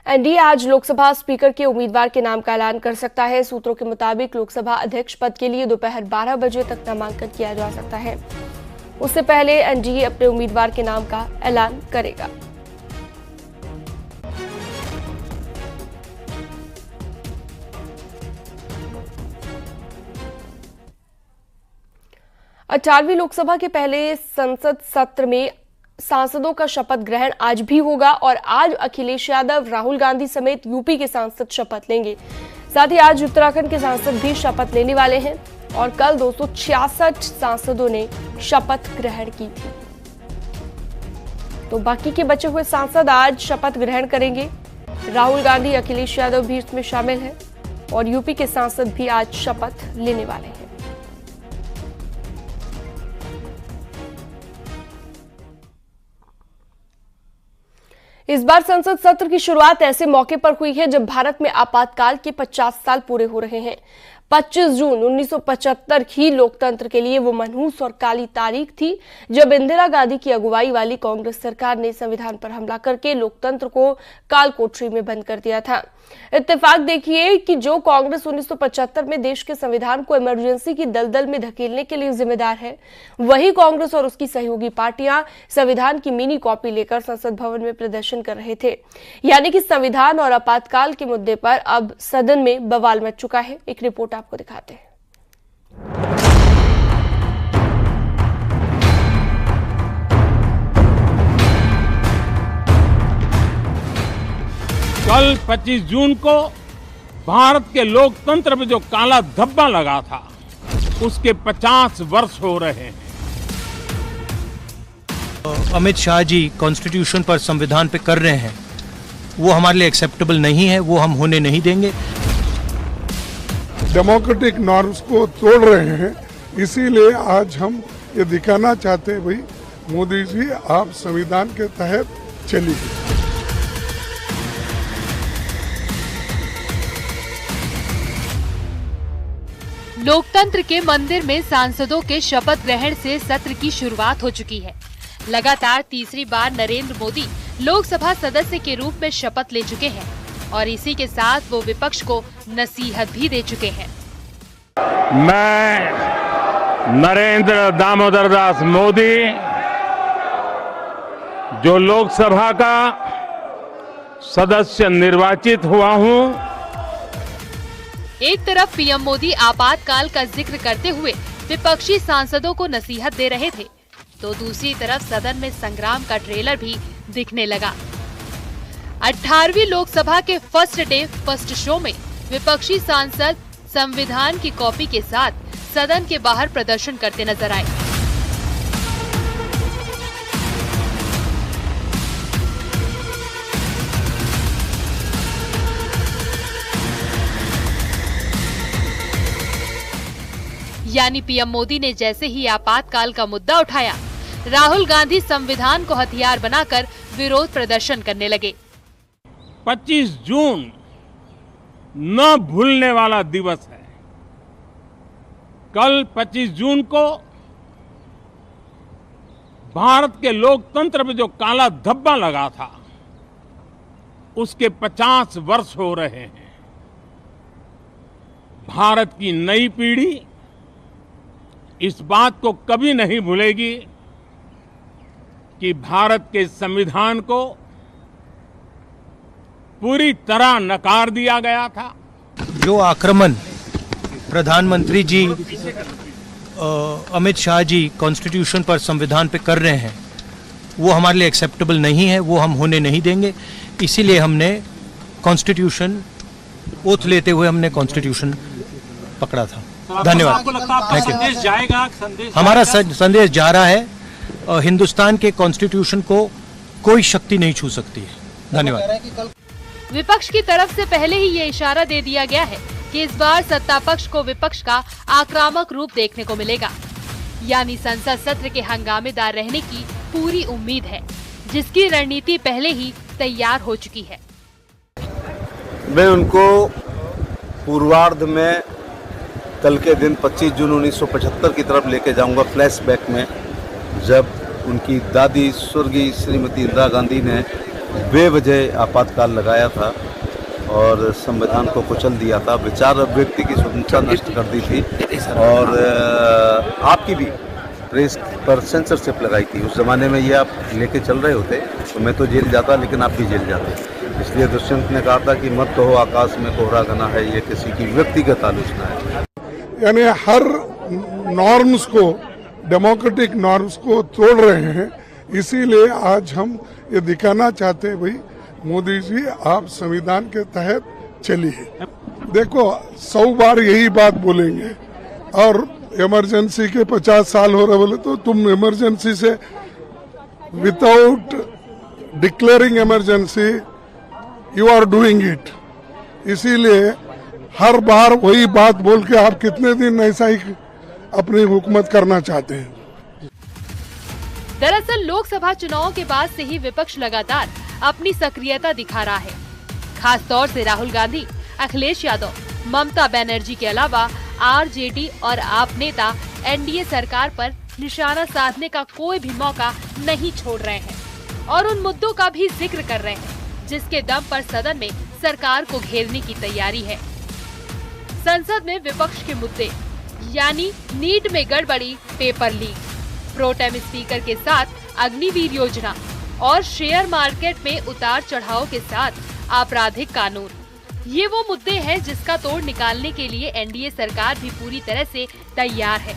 NDA आज Lok Sabha speaker के उम्मीदवार के नाम का ऐलान कर सकता है। सूत्रों के मुताबिक लोकसभा अध्यक्ष पद के लिए दोपहर 12 बजे तक नामांकन किया जा सकता है। उससे पहले एनडीए अपने उम्मीदवार के नाम का ऐलान करेगा। अठारहवीं लोकसभा के पहले संसद सत्र में सांसदों का शपथ ग्रहण आज भी होगा और आज अखिलेश यादव, राहुल गांधी समेत यूपी के सांसद शपथ लेंगे। साथ ही आज उत्तराखंड के सांसद भी शपथ लेने वाले हैं और कल 266 सांसदों ने शपथ ग्रहण की थी। तो बाकी के बचे हुए सांसद आज शपथ ग्रहण करेंगे। राहुल गांधी, अखिलेश यादव भी इसमें शामिल हैं और यूपी के सांसद भी आज शपथ लेने वाले हैं। इस बार संसद सत्र की शुरुआत ऐसे मौके पर हुई है जब भारत में आपातकाल के 50 साल पूरे हो रहे हैं। 25 जून 1975 ही लोकतंत्र के लिए वो मनहूस और काली तारीख थी जब इंदिरा गांधी की अगुवाई वाली कांग्रेस सरकार ने संविधान पर हमला करके लोकतंत्र को काल कोठरी में बंद कर दिया था। इत्तेफाक देखिए कि जो कांग्रेस 1975 में देश के संविधान को इमरजेंसी की दलदल में धकेलने के लिए जिम्मेदार है, वही कांग्रेस और उसकी सहयोगी पार्टियां संविधान की मिनी कॉपी लेकर संसद भवन में प्रदर्शन कर रहे थे। यानी कि संविधान और आपातकाल के मुद्दे पर अब सदन में बवाल मच चुका है। एक रिपोर्ट आपको दिखाते हैं। कल 25 जून को भारत के लोकतंत्र में जो काला धब्बा लगा था, उसके 50 वर्ष हो रहे हैं। अमित शाह जी कॉन्स्टिट्यूशन पर, संविधान पे कर रहे हैं, वो हमारे लिए एक्सेप्टेबल नहीं है, वो हम होने नहीं देंगे। डेमोक्रेटिक नॉर्म्स को तोड़ रहे हैं, इसीलिए आज हम ये दिखाना चाहते हैं, भाई मोदी जी आप संविधान के तहत चलिए। लोकतंत्र के मंदिर में सांसदों के शपथ ग्रहण से सत्र की शुरुआत हो चुकी है। लगातार तीसरी बार नरेंद्र मोदी लोकसभा सदस्य के रूप में शपथ ले चुके हैं और इसी के साथ वो विपक्ष को नसीहत भी दे चुके हैं। मैं नरेंद्र दामोदर दास मोदी, जो लोकसभा का सदस्य निर्वाचित हुआ हूं, एक तरफ पीएम मोदी आपातकाल का जिक्र करते हुए विपक्षी सांसदों को नसीहत दे रहे थे, तो दूसरी तरफ सदन में संग्राम का ट्रेलर भी दिखने लगा। 18वीं लोकसभा के फर्स्ट डे फर्स्ट शो में विपक्षी सांसद संविधान की कॉपी के साथ सदन के बाहर प्रदर्शन करते नजर आए। यानी पीएम मोदी ने जैसे ही आपातकाल का मुद्दा उठाया, राहुल गांधी संविधान को हथियार बनाकर विरोध प्रदर्शन करने लगे। 25 जून न भूलने वाला दिवस है। कल 25 जून को भारत के लोकतंत्र में जो काला धब्बा लगा था, उसके 50 वर्ष हो रहे हैं। भारत की नई पीढ़ी इस बात को कभी नहीं भूलेगी कि भारत के संविधान को पूरी तरह नकार दिया गया था। जो आक्रमण प्रधानमंत्री जी, अमित शाह जी कॉन्स्टिट्यूशन पर, संविधान पे कर रहे हैं, वो हमारे लिए एक्सेप्टेबल नहीं है, वो हम होने नहीं देंगे। इसीलिए हमने कॉन्स्टिट्यूशन, ओथ लेते हुए हमने कॉन्स्टिट्यूशन पकड़ा था। धन्यवाद। संदेश जाएगा, हमारा संदेश जा रहा है। हिंदुस्तान के कॉन्स्टिट्यूशन को कोई शक्ति नहीं छू सकती है। धन्यवाद। विपक्ष की तरफ से पहले ही ये इशारा दे दिया गया है कि इस बार सत्ता पक्ष को विपक्ष का आक्रामक रूप देखने को मिलेगा। यानी संसद सत्र के हंगामेदार रहने की पूरी उम्मीद है, जिसकी रणनीति पहले ही तैयार हो चुकी है। मैं उनको पूर्वार्ध में कल के दिन 25 जून 1975 की तरफ लेके जाऊंगा, फ्लैशबैक में, जब उनकी दादी स्वर्गीय श्रीमती इंदिरा गांधी ने बेवजह आपातकाल लगाया था और संविधान को कुचल दिया था, विचार अभिव्यक्ति की स्वतंत्रता नष्ट कर दी थी और आपकी भी प्रेस पर सेंसरशिप लगाई थी। उस ज़माने में ये आप लेके चल रहे होते तो मैं तो जेल जाता, लेकिन आप भी जेल जाते। इसलिए दुष्यंत ने कहा था कि मत तो हो आकाश में कोहरा घना है, ये किसी की व्यक्तिगत आलोचना है। यानी हर नॉर्म्स को, डेमोक्रेटिक नॉर्म्स को तोड़ रहे हैं। इसीलिए आज हम ये दिखाना चाहते हैं, भाई मोदी जी आप संविधान के तहत चलिए। देखो 100 बार यही बात बोलेंगे और इमरजेंसी के 50 साल हो रहे बोले तो तुम इमरजेंसी से without declaring emergency you are doing it. इसीलिए हर बार वही बात बोल के आप कितने दिन ऐसा ही अपनी हुकूमत करना चाहते हैं। दरअसल लोकसभा चुनाव के बाद से ही विपक्ष लगातार अपनी सक्रियता दिखा रहा है। खास तौर से राहुल गांधी, अखिलेश यादव, ममता बनर्जी के अलावा आरजेडी और आप नेता एनडीए सरकार पर निशाना साधने का कोई भी मौका नहीं छोड़ रहे हैं और उन मुद्दों का भी जिक्र कर रहे हैं जिसके दम पर सदन में सरकार को घेरने की तैयारी है। संसद में विपक्ष के मुद्दे यानी नीट में गड़बड़ी, पेपर लीक, प्रोटेम स्पीकर के साथ अग्निवीर योजना और शेयर मार्केट में उतार चढ़ाव के साथ आपराधिक कानून, ये वो मुद्दे हैं जिसका तोड़ निकालने के लिए एनडीए सरकार भी पूरी तरह से तैयार है।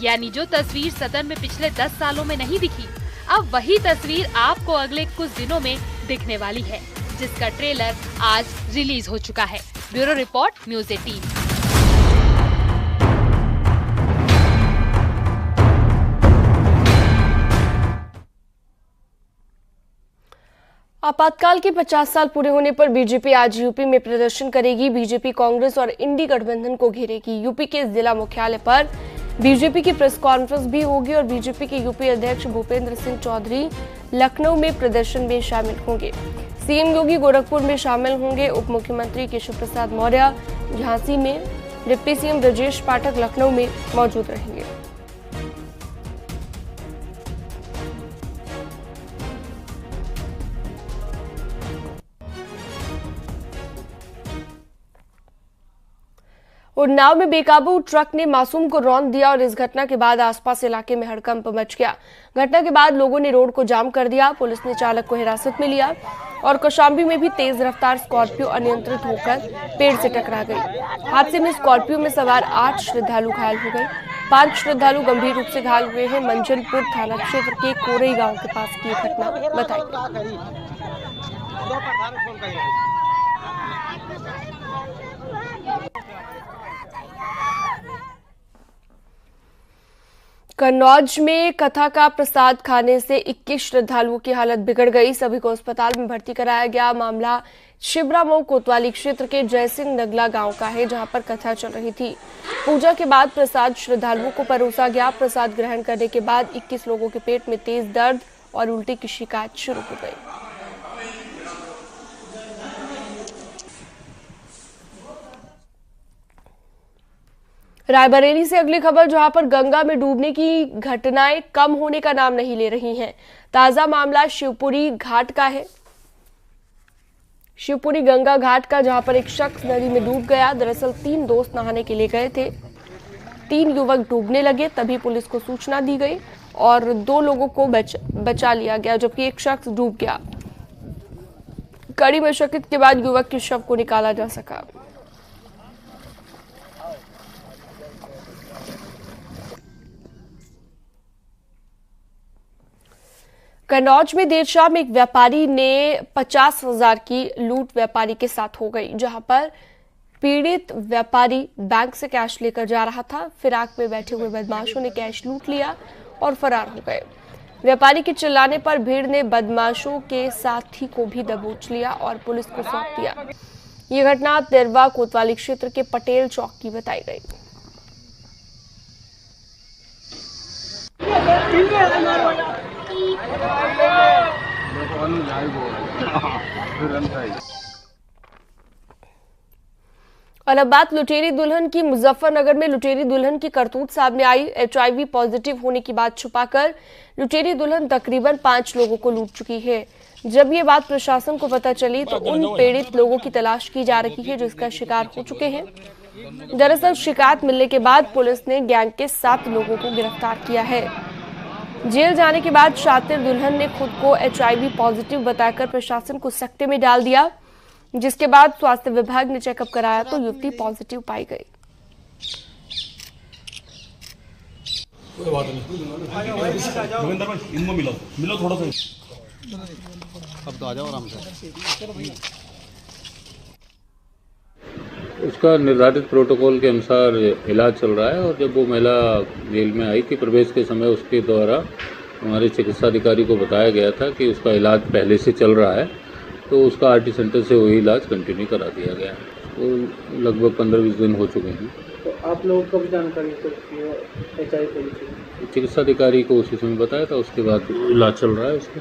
यानी जो तस्वीर सदन में पिछले 10 सालों में नहीं दिखी, अब वही तस्वीर आपको अगले कुछ दिनों में दिखने वाली है, जिसका ट्रेलर आज रिलीज हो चुका है। Bureau report, news 18। आपातकाल के 50 साल पूरे होने पर बीजेपी आज यूपी में प्रदर्शन करेगी। बीजेपी कांग्रेस और इंडी गठबंधन को घेरेगी। यूपी के जिला मुख्यालय पर बीजेपी की प्रेस कॉन्फ्रेंस भी होगी और बीजेपी के यूपी अध्यक्ष भूपेंद्र सिंह चौधरी लखनऊ में प्रदर्शन में शामिल होंगे। सीएम योगी गोरखपुर में शामिल होंगे। उप मुख्यमंत्री केशव प्रसाद मौर्य झांसी में, डिप्टी सीएम ब्रजेश पाठक लखनऊ में मौजूद रहेंगे। उन्नाव में बेकाबू ट्रक ने मासूम को रौंद दिया और इस घटना के बाद आसपास इलाके में हड़कंप मच गया। घटना के बाद लोगों ने रोड को जाम कर दिया। पुलिस ने चालक को हिरासत में लिया और कौशाम्बी में भी तेज रफ्तार स्कॉर्पियो अनियंत्रित होकर पेड़ से टकरा गई। हादसे में स्कॉर्पियो में सवार 8 श्रद्धालु घायल हो गए। 5 श्रद्धालु गंभीर रूप से घायल हुए हैं। मंजनपुर थाना क्षेत्र के कोरई गांव के पास की घटना बताई गई। कन्नौज में कथा का प्रसाद खाने से 21 श्रद्धालुओं की हालत बिगड़ गई। सभी को अस्पताल में भर्ती कराया गया। मामला शिबरामऊ कोतवाली क्षेत्र के जयसिंह नगला गांव का है, जहां पर कथा चल रही थी। पूजा के बाद प्रसाद श्रद्धालुओं को परोसा गया। प्रसाद ग्रहण करने के बाद 21 लोगों के पेट में तेज दर्द और उल्टी की शिकायत शुरू हो गई। रायबरेली से अगली खबर, जहां पर गंगा में डूबने की घटनाएं कम होने का नाम नहीं ले रही हैं। ताजा मामला शिवपुरी घाट का है। शिवपुरी गंगा घाट का, जहां पर एक शख्स नदी में डूब गया। दरअसल 3 दोस्त नहाने के लिए गए थे। 3 युवक डूबने लगे, तभी पुलिस को सूचना दी गई और 2 लोगों को बचा लिया गया, जबकि एक शख्स डूब गया। कड़ी मशक्कत के बाद युवक के शव को निकाला जा सका। कन्नौज में देर शाम एक व्यापारी ने 50,000 की लूट व्यापारी के साथ हो गई, जहां पर पीड़ित व्यापारी बैंक से कैश लेकर जा रहा था। फिराक में बैठे हुए बदमाशों ने कैश लूट लिया और फरार हो गए। व्यापारी के चिल्लाने पर भीड़ ने बदमाशों के साथी को भी दबोच लिया और पुलिस को सौंप दिया। ये घटना तिरवा कोतवाली क्षेत्र के पटेल चौक की बताई गई। और अब बात लुटेरी दुल्हन की। मुजफ्फरनगर में लुटेरी दुल्हन की करतूत सामने आई। HIV पॉजिटिव होने की बात छुपाकर लुटेरी दुल्हन तकरीबन 5 लोगों को लूट चुकी है। जब ये बात प्रशासन को पता चली तो उन पीड़ित लोगों की तलाश की जा रही है जो इसका शिकार हो चुके हैं। दरअसल शिकायत मिलने के बाद पुलिस ने गैंग के 7 लोगों को गिरफ्तार किया है। जेल जाने के बाद शातिर दुल्हन ने खुद को HIV पॉजिटिव बताकर प्रशासन को सकते में डाल दिया, जिसके बाद स्वास्थ्य विभाग ने चेकअप कराया तो युवती पॉजिटिव पाई गई। अब तो आ जाओ आराम से। उसका निर्धारित प्रोटोकॉल के अनुसार इलाज चल रहा है और जब वो महिला जेल में आई थी प्रवेश के समय उसके द्वारा हमारे चिकित्सा अधिकारी को बताया गया था कि उसका इलाज पहले से चल रहा है, तो उसका RT सेंटर से वही इलाज कंटिन्यू करा दिया गया। तो लगभग 15-20 दिन हो चुके हैं। तो आप लोगों को भी जानकारी HIV पॉजिटिव चिकित्सा अधिकारी को उसी समय बताया था, उसके बाद इलाज चल रहा है उसका।